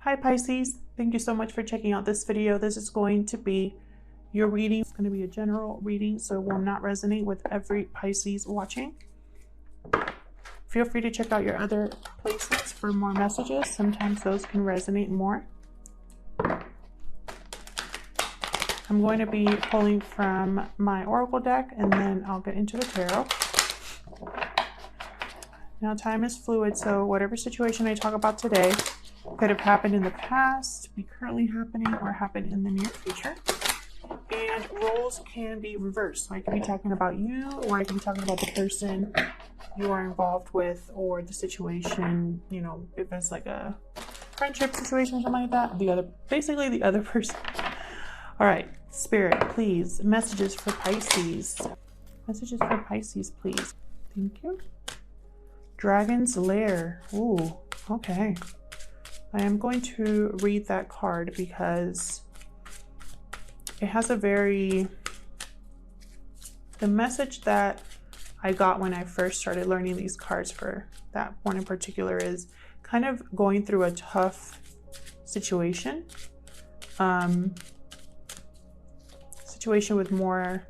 Hi Pisces, thank you so much for checking out this video. This is going to be your reading. It's going to be a general reading, so it will not resonate with every Pisces watching. Feel free to check out your other placements for more messages. Sometimes those can resonate more. I'm going to be pulling from my Oracle deck and then I'll get into the tarot. Now time is fluid, so whatever situation I talk about today could have happened in the past, be currently happening, or happen in the near future. And roles can be reversed. So I could be talking about you, or I could be talking about the person you are involved with, or the situation, you know, if it's like a friendship situation or something like that, basically the other person. All right, Spirit, please, messages for Pisces. Messages for Pisces, please. Thank you. Dragon's Lair. Ooh, okay. I am going to read that card because it has the message that I got when I first started learning these cards for that one in particular is kind of going through a tough situation. Situation with more,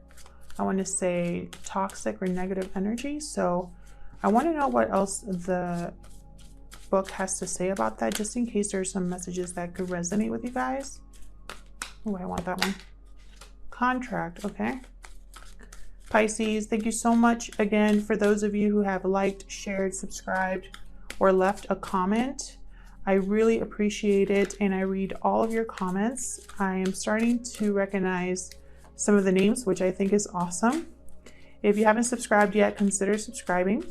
I want to say, toxic or negative energy. So I want to know what else the book has to say about that, just in case there's some messages that could resonate with you guys. Oh, I want that one. Contract, okay. Pisces, thank you so much again for those of you who have liked, shared, subscribed, or left a comment. I really appreciate it, and I read all of your comments. I am starting to recognize some of the names, which I think is awesome. If you haven't subscribed yet, consider subscribing.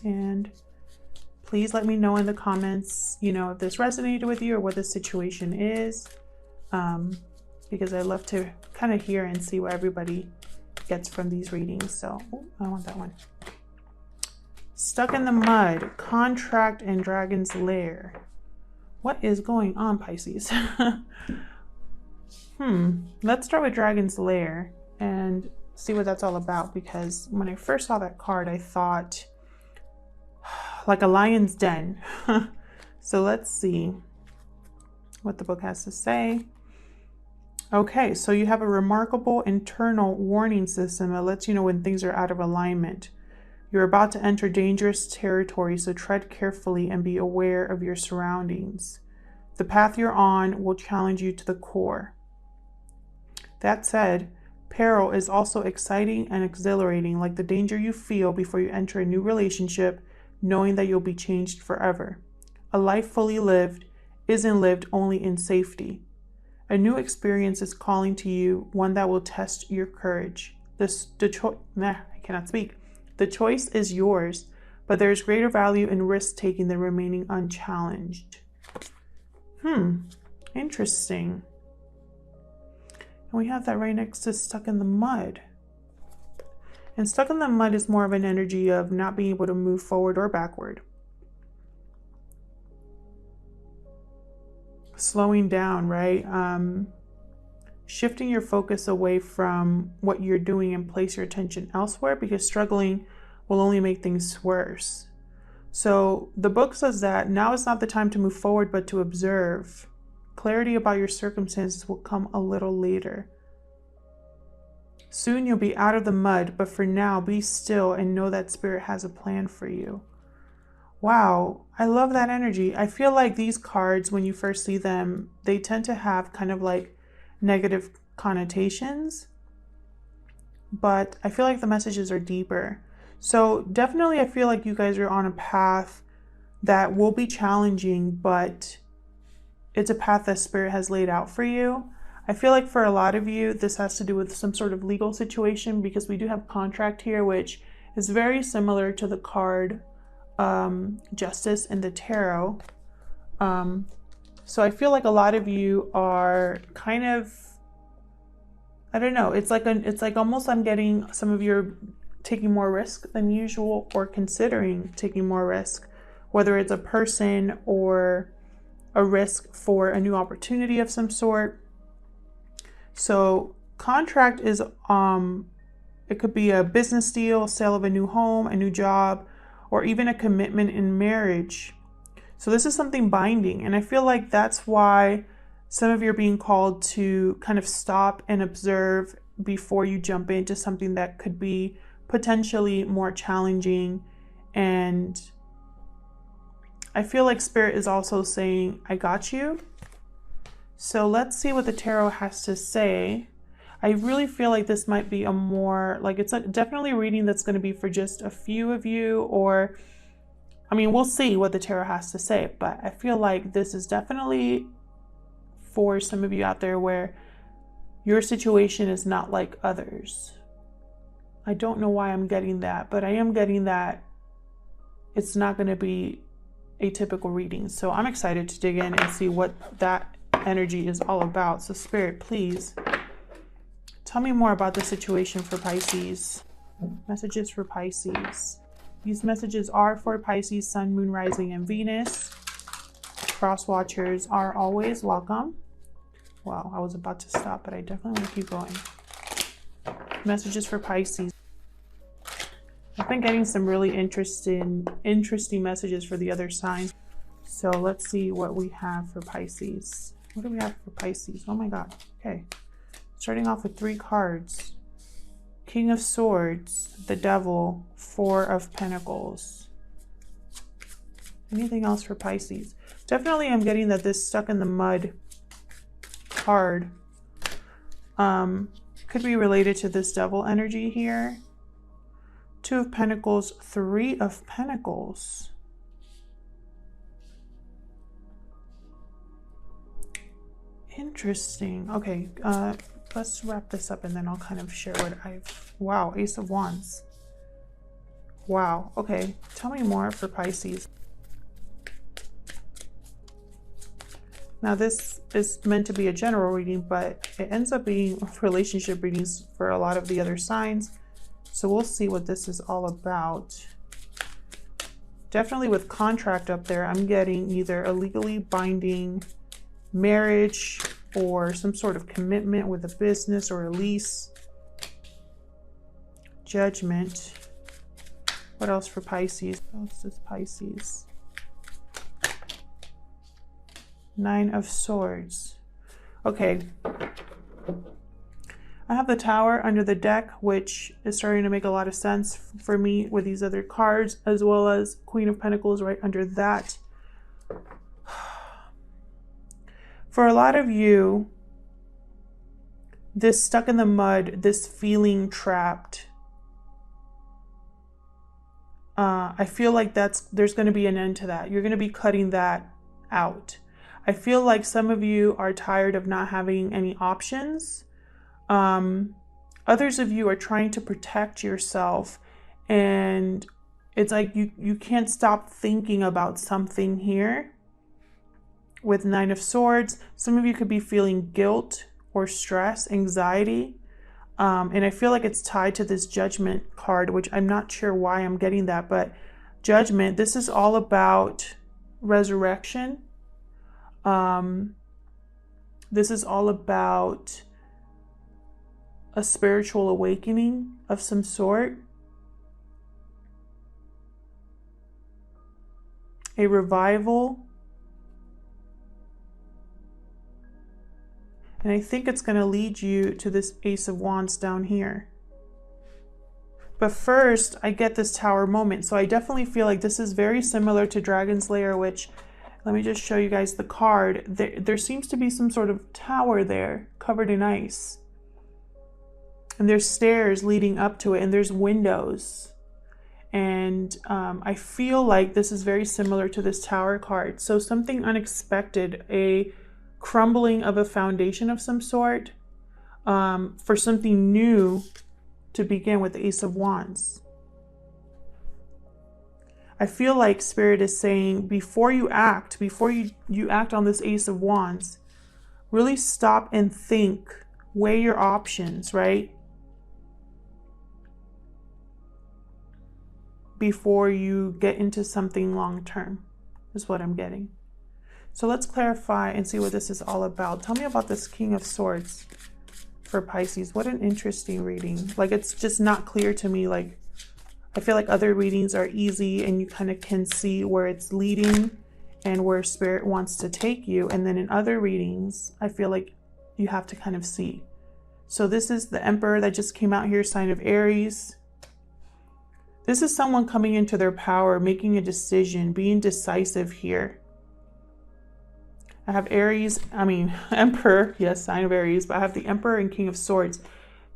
And please let me know in the comments, you know, if this resonated with you or what the situation is, because I love to kind of hear and see what everybody gets from these readings. So, I want that one. Stuck in the Mud, Contract, and Dragon's Lair. What is going on, Pisces? Let's start with Dragon's Lair and see what that's all about, because when I first saw that card, I thought like a lion's den. So let's see what the book has to say. Okay, so you have a remarkable internal warning system that lets you know when things are out of alignment. You're about to enter dangerous territory, so tread carefully and be aware of your surroundings. The path you're on will challenge you to the core. That said, peril is also exciting and exhilarating, like the danger you feel before you enter a new relationship, knowing that you'll be changed forever. A life fully lived isn't lived only in safety. A new experience is calling to you, one that will test your courage. I cannot speak. The choice is yours, but there is greater value in risk-taking than remaining unchallenged. Interesting. And we have that right next to Stuck in the Mud. And Stuck in the Mud is more of an energy of not being able to move forward or backward. Slowing down, right? Shifting your focus away from what you're doing and place your attention elsewhere, because struggling will only make things worse. So the book says that now is not the time to move forward, but to observe. Clarity about your circumstances will come a little later. Soon you'll be out of the mud, but for now, be still and know that Spirit has a plan for you. Wow, I love that energy. I feel like these cards, when you first see them, they tend to have kind of like negative connotations, but I feel like the messages are deeper. So definitely I feel like you guys are on a path that will be challenging, but it's a path that Spirit has laid out for you. I feel like for a lot of you, this has to do with some sort of legal situation, because we do have contract here, which is very similar to the card Justice in the tarot. So I feel like a lot of you are kind of, I don't know, it's like almost I'm getting some of you are taking more risk than usual, or considering taking more risk, whether it's a person or a risk for a new opportunity of some sort. So contract is, it could be a business deal, sale of a new home, a new job, or even a commitment in marriage. So this is something binding. And I feel like that's why some of you are being called to kind of stop and observe before you jump into something that could be potentially more challenging. And I feel like Spirit is also saying, I got you. So let's see what the tarot has to say. I really feel like this might be a more, like, it's definitely a reading that's going to be for just a few of you, or, I mean, we'll see what the tarot has to say, but I feel like this is definitely for some of you out there where your situation is not like others. I don't know why I'm getting that, but I am getting that it's not going to be a typical reading. So I'm excited to dig in and see what that energy is all about. So Spirit, please tell me more about the situation for Pisces. Messages for Pisces. These messages are for Pisces, Sun, Moon, Rising, and Venus. Cross watchers are always welcome. Wow, I was about to stop, but I definitely want to keep going. Messages for Pisces. I've been getting some really interesting messages for the other signs. So let's see what we have for Pisces. What do we have for Pisces? Oh my God. Okay. Starting off with 3 cards. King of Swords, the Devil, 4 of Pentacles. Anything else for Pisces? Definitely I'm getting that this stuck in the mud card could be related to this Devil energy here. 2 of Pentacles, 3 of Pentacles. Interesting. Okay, let's wrap this up and then I'll kind of share what I've... Wow, Ace of Wands. Wow, okay. Tell me more for Pisces. Now this is meant to be a general reading, but it ends up being relationship readings for a lot of the other signs. So we'll see what this is all about. Definitely with contract up there, I'm getting either a legally binding marriage or some sort of commitment with a business or a lease. Judgment. What else for Pisces? What else is Pisces? 9 of Swords. Okay. I have the Tower under the deck, which is starting to make a lot of sense for me with these other cards, as well as Queen of Pentacles right under that. For a lot of you, this stuck in the mud, this feeling trapped, I feel like there's going to be an end to that. You're going to be cutting that out. I feel like some of you are tired of not having any options. Others of you are trying to protect yourself, and it's like you can't stop thinking about something here. With 9 of Swords, some of you could be feeling guilt or stress, anxiety. And I feel like it's tied to this Judgment card, which I'm not sure why I'm getting that, but Judgment, this is all about resurrection. This is all about a spiritual awakening of some sort. A revival. And I think it's going to lead you to this Ace of Wands down here. But first, I get this Tower moment. So I definitely feel like this is very similar to Dragon's Lair, which, let me just show you guys the card. There seems to be some sort of tower there covered in ice. And there's stairs leading up to it, and there's windows. And I feel like this is very similar to this Tower card. So something unexpected, a crumbling of a foundation of some sort, for something new to begin with the Ace of Wands. I feel like Spirit is saying, before you act on this Ace of Wands, really stop and think, weigh your options, right? Before you get into something long-term, is what I'm getting. So let's clarify and see what this is all about. Tell me about this King of Swords for Pisces. What an interesting reading. Like, it's just not clear to me. Like, I feel like other readings are easy and you kind of can see where it's leading. and where Spirit wants to take you. And then in other readings, I feel like you have to kind of see. So this is the Emperor that just came out here, sign of Aries. This is someone coming into their power, making a decision, being decisive here. I have Emperor, yes, sign of Aries, but I have the Emperor and King of Swords.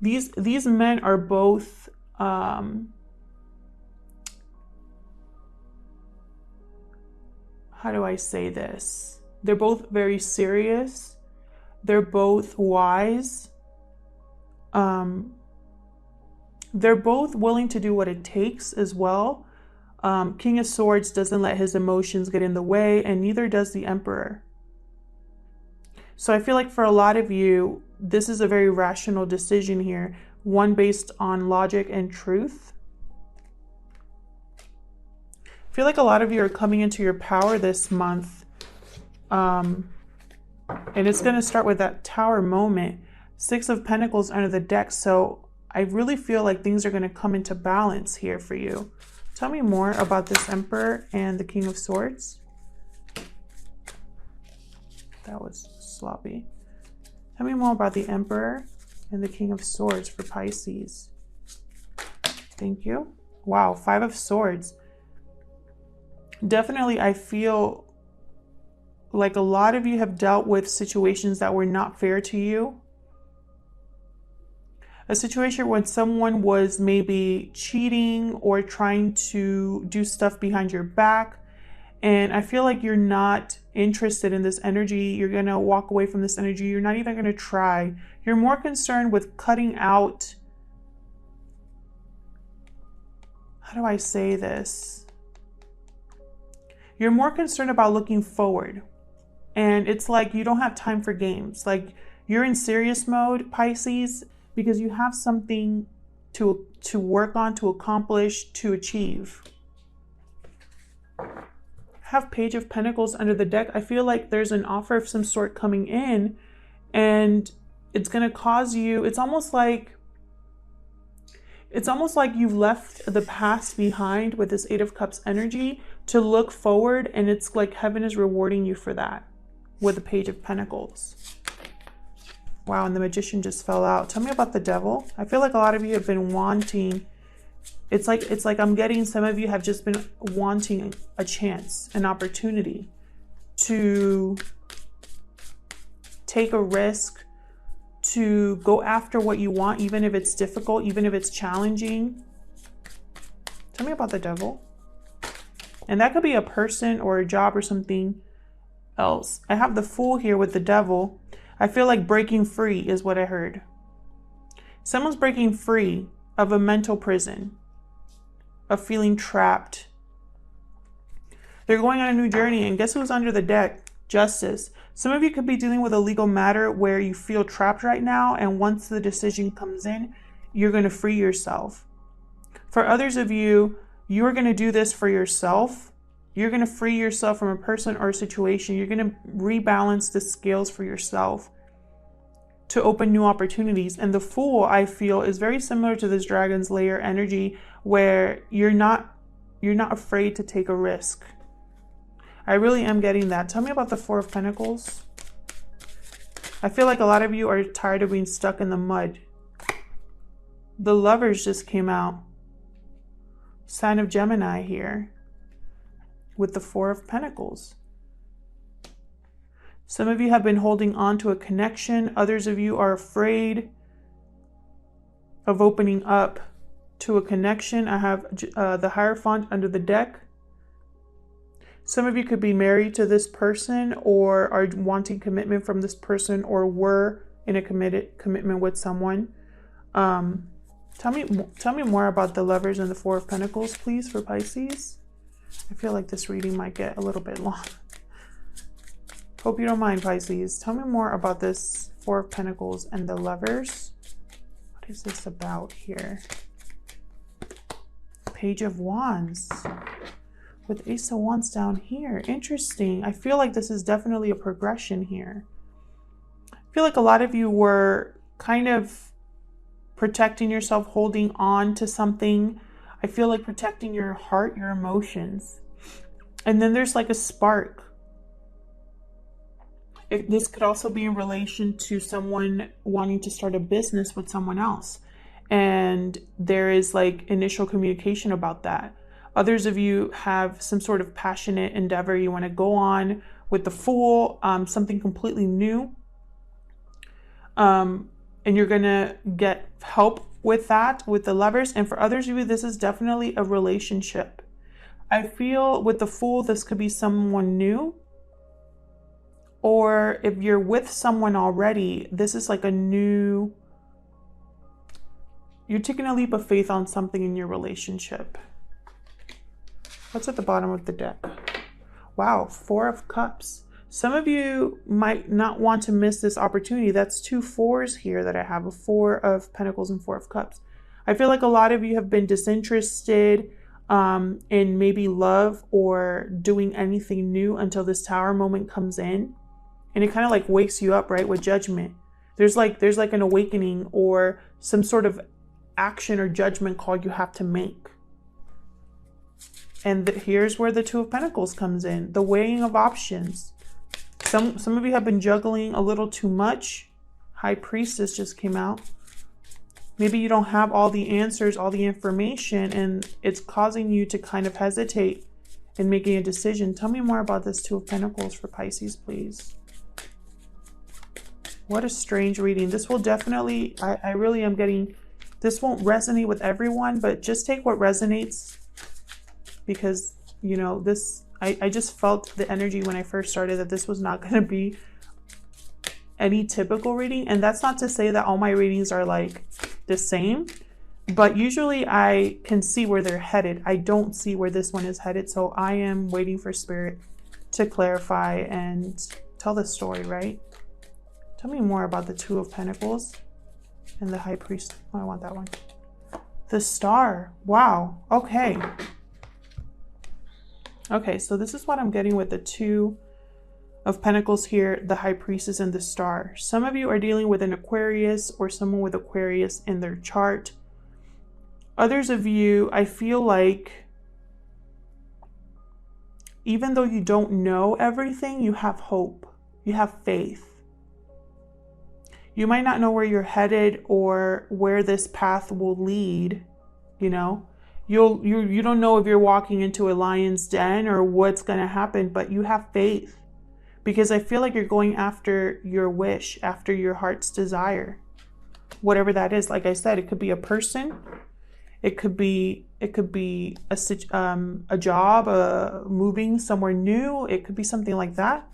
These men are both how do I say this? They're both very serious. They're both wise. They're both willing to do what it takes as well. King of Swords doesn't let his emotions get in the way, and neither does the Emperor. So I feel like for a lot of you, this is a very rational decision here, one based on logic and truth. I feel like a lot of you are coming into your power this month. And it's going to start with that Tower moment. 6 of Pentacles under the deck. So I really feel like things are going to come into balance here for you. Tell me more about this Emperor and the King of Swords. That was sloppy. Tell me more about the Emperor and the King of Swords for Pisces. Thank you. Wow, 5 of Swords. Definitely, I feel like a lot of you have dealt with situations that were not fair to you. A situation when someone was maybe cheating or trying to do stuff behind your back. And I feel like you're not interested in this energy. You're going to walk away from this energy. You're not even going to try. You're more concerned with cutting out. How do I say this? You're more concerned about looking forward. And it's like you don't have time for games. Like you're in serious mode, Pisces, because you have something to work on, to accomplish, to achieve. Have Page of Pentacles under the deck. I feel like there's an offer of some sort coming in, and it's going to cause you, it's almost like you've left the past behind with this 8 of Cups energy to look forward, and it's like heaven is rewarding you for that with the Page of Pentacles. Wow, and the Magician just fell out. Tell me about the Devil. I feel like a lot of you have been wanting, it's like I'm getting some of you have just been wanting a chance, an opportunity to take a risk, to go after what you want, even if it's difficult, even if it's challenging. Tell me about the Devil. And that could be a person or a job or something else. I have the Fool here with the Devil. I feel like breaking free is what I heard. Someone's breaking free of a mental prison, of feeling trapped. They're going on a new journey, and guess who's under the deck? Justice. Some of you could be dealing with a legal matter where you feel trapped right now, and once the decision comes in, you're going to free yourself. For others of you, you're going to do this for yourself. You're going to free yourself from a person or a situation. You're going to rebalance the scales for yourself to open new opportunities. And the Fool, I feel, is very similar to this Dragon's Lair energy, where you're not afraid to take a risk. I really am getting that. Tell me about the 4 of Pentacles. I feel like a lot of you are tired of being stuck in the mud. The Lovers just came out. Sign of Gemini here with the 4 of Pentacles. Some of you have been holding on to a connection. Others of you are afraid of opening up to a connection. I have the Hierophant under the deck. Some of you could be married to this person or are wanting commitment from this person or were in a commitment with someone. Tell me more about the Lovers and the 4 of Pentacles, please, for Pisces. I feel like this reading might get a little bit long. Hope you don't mind, Pisces. Tell me more about this 4 of Pentacles and the Lovers. What is this about here? Page of Wands with Ace of Wands down here. Interesting. I feel like this is definitely a progression here. I feel like a lot of you were kind of protecting yourself, holding on to something. I feel like protecting your heart, your emotions. And then there's like a spark This could also be in relation to someone wanting to start a business with someone else. And there is like initial communication about that. Others of you have some sort of passionate endeavor you want to go on with the Fool, something completely new. And you're going to get help with that, with the Lovers. And for others of you, this is definitely a relationship. I feel with the Fool, this could be someone new. Or if you're with someone already, this is like a new, you're taking a leap of faith on something in your relationship. What's at the bottom of the deck? Wow, 4 of Cups. Some of you might not want to miss this opportunity. That's 2 4s here that I have, a 4 of Pentacles and 4 of Cups. I feel like a lot of you have been disinterested in maybe love or doing anything new until this Tower moment comes in. And it kind of like wakes you up, right? With Judgment. There's like an awakening or some sort of action or judgment call you have to make. And here's where the 2 of Pentacles comes in. The weighing of options. Some of you have been juggling a little too much. High Priestess just came out. Maybe you don't have all the answers, all the information, and it's causing you to kind of hesitate in making a decision. Tell me more about this 2 of Pentacles for Pisces, please. What a strange reading. This will definitely, I really am getting, this won't resonate with everyone, but just take what resonates because, you know, this, I just felt the energy when I first started that this was not going to be any typical reading. And that's not to say that all my readings are like the same, but usually I can see where they're headed. I don't see where this one is headed. So I am waiting for Spirit to clarify and tell the story, right? Tell me more about the 2 of Pentacles and the High Priest. Oh, I want that one. The Star. Wow. Okay. Okay, so this is what I'm getting with the 2 of Pentacles here, the High Priestess and the Star. Some of you are dealing with an Aquarius or someone with Aquarius in their chart. Others of you, I feel like, even though you don't know everything, you have hope. You have faith. You might not know where you're headed or where this path will lead, you know. You don't know if you're walking into a lion's den or what's going to happen, but you have faith because I feel like you're going after your wish, after your heart's desire, whatever that is. Like I said, it could be a person, it could be a job, moving somewhere new. It could be something like that.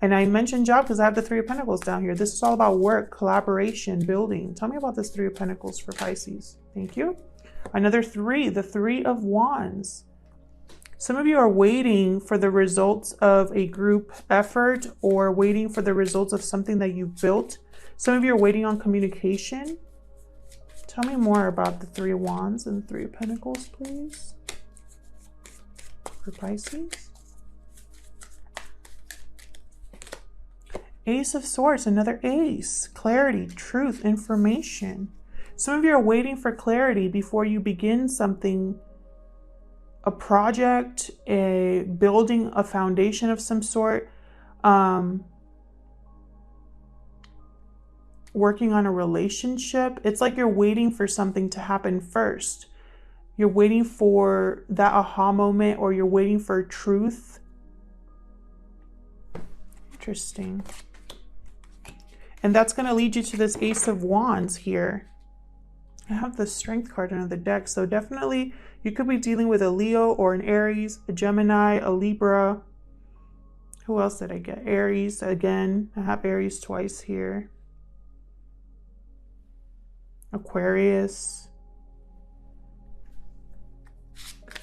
And I mentioned job because I have the 3 of Pentacles down here. This is all about work, collaboration, building. Tell me about this 3 of Pentacles for Pisces. Thank you. Another 3, the 3 of Wands. Some of you are waiting for the results of a group effort or waiting for the results of something that you've built. Some of you are waiting on communication. Tell me more about the 3 of Wands and the 3 of Pentacles, please, for Pisces. Ace of Swords, another ace. Clarity, truth, information. Some of you are waiting for clarity before you begin something, a project, building a foundation of some sort, working on a relationship. It's like you're waiting for something to happen first. You're waiting for that aha moment, or you're waiting for truth. Interesting. And that's going to lead you to this Ace of Wands here. I have the Strength card under the deck. So definitely you could be dealing with a Leo or an Aries, a Gemini, a Libra. Who else did I get? Aries again. I have Aries twice here. Aquarius.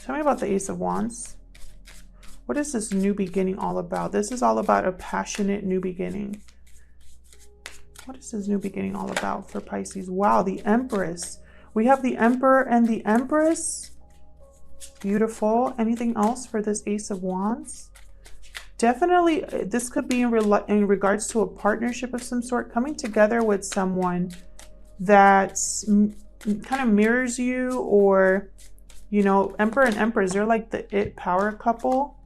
Tell me about the Ace of Wands. What is this new beginning all about? This is all about a passionate new beginning. What is this new beginning all about for Pisces? Wow, the Empress. We have the Emperor and the Empress. Beautiful. Anything else for this Ace of Wands? Definitely, this could be in regards to a partnership of some sort, coming together with someone that kind of mirrors you, or, you know, Emperor and Empress, they're like the it power couple.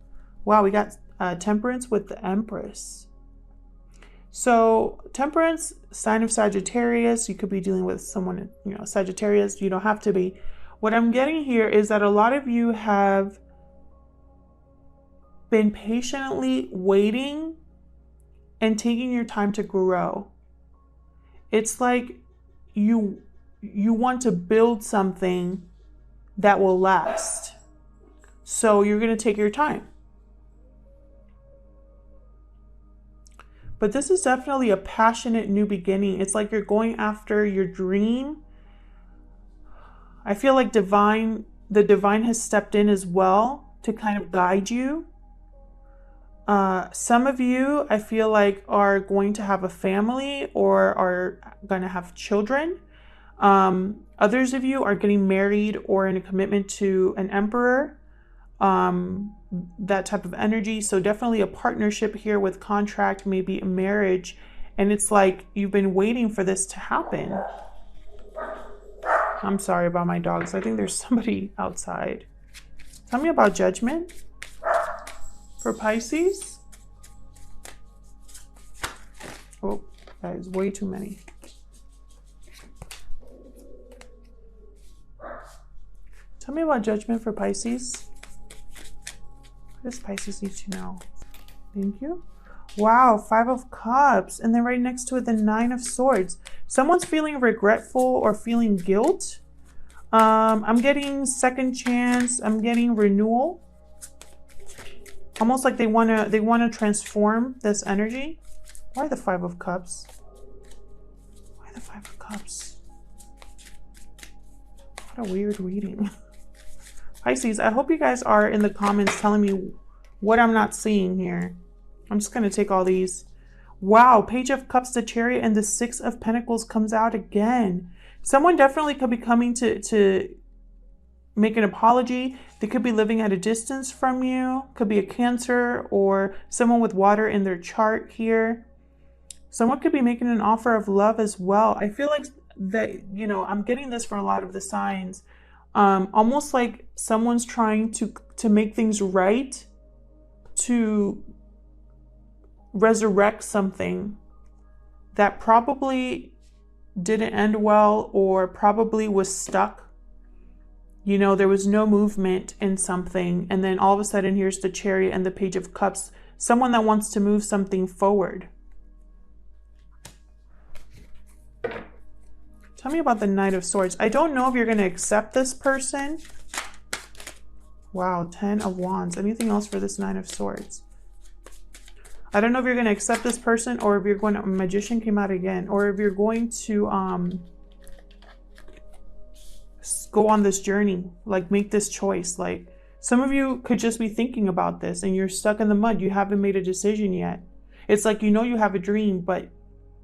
Wow, we got Temperance with the Empress. So Temperance, sign of Sagittarius. You could be dealing with someone, you know, Sagittarius. You don't have to be. What I'm getting here is that a lot of you have been patiently waiting and taking your time to grow. It's like you want to build something that will last. So you're going to take your time. But this is definitely a passionate new beginning. It's like you're going after your dream. I feel like the divine has stepped in as well to kind of guide you. Some of you, I feel like, are going to have a family or are going to have children. Others of you are getting married or in a commitment to an emperor. That type of energy. So definitely a partnership here with contract, maybe a marriage. And it's like you've been waiting for this to happen. I'm sorry about my dogs. I think there's somebody outside. Tell me about judgment for Pisces. Oh, that is way too many. Tell me about judgment for Pisces. What does Pisces need to know? Thank you. Wow, 5 of Cups. And then right next to it, the 9 of Swords. Someone's feeling regretful or feeling guilt. I'm getting second chance. I'm getting renewal. Almost like they wanna transform this energy. Why the 5 of Cups? Why the 5 of Cups? What a weird reading. Pisces, I hope you guys are in the comments telling me what I'm not seeing here. I'm just going to take all these. Wow, Page of Cups, the Chariot, and the 6 of Pentacles comes out again. Someone definitely could be coming to make an apology. They could be living at a distance from you. Could be a Cancer or someone with water in their chart here. Someone could be making an offer of love as well. I feel like that, you know, I'm getting this for a lot of the signs. Almost like someone's trying to make things right, to resurrect something that probably didn't end well or probably was stuck. You know, there was no movement in something, and then all of a sudden here's the Chariot and the Page of Cups. Someone that wants to move something forward. Tell me about the Knight of Swords. I don't know if you're going to accept this person. Wow, 10 of Wands. Anything else for this Knight of Swords? I don't know if you're going to accept this person or if you're going to... Magician came out again. Or if you're going to go on this journey. Like, make this choice. Like, some of you could just be thinking about this and you're stuck in the mud. You haven't made a decision yet. It's like, you know you have a dream, but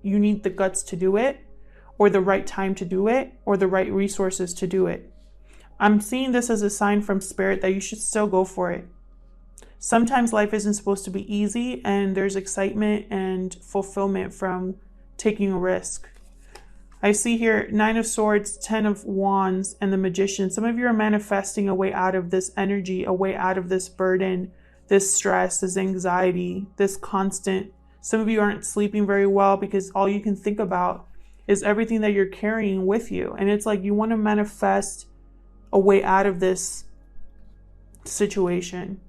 you need the guts to do it, or the right time to do it, or the right resources to do it. I'm seeing this as a sign from Spirit that you should still go for it. Sometimes life isn't supposed to be easy, and there's excitement and fulfillment from taking a risk. I see here 9 of Swords, 10 of Wands, and the Magician. Some of you are manifesting a way out of this energy, a way out of this burden, this stress, this anxiety, this constant. Some of you aren't sleeping very well because all you can think about is everything that you're carrying with you. And it's like you want to manifest a way out of this situation.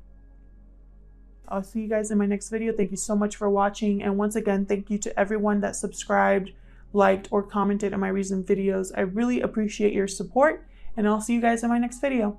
I'll see you guys in my next video. Thank you so much for watching. And once again, thank you to everyone that subscribed, liked, or commented on my recent videos. I really appreciate your support. And I'll see you guys in my next video.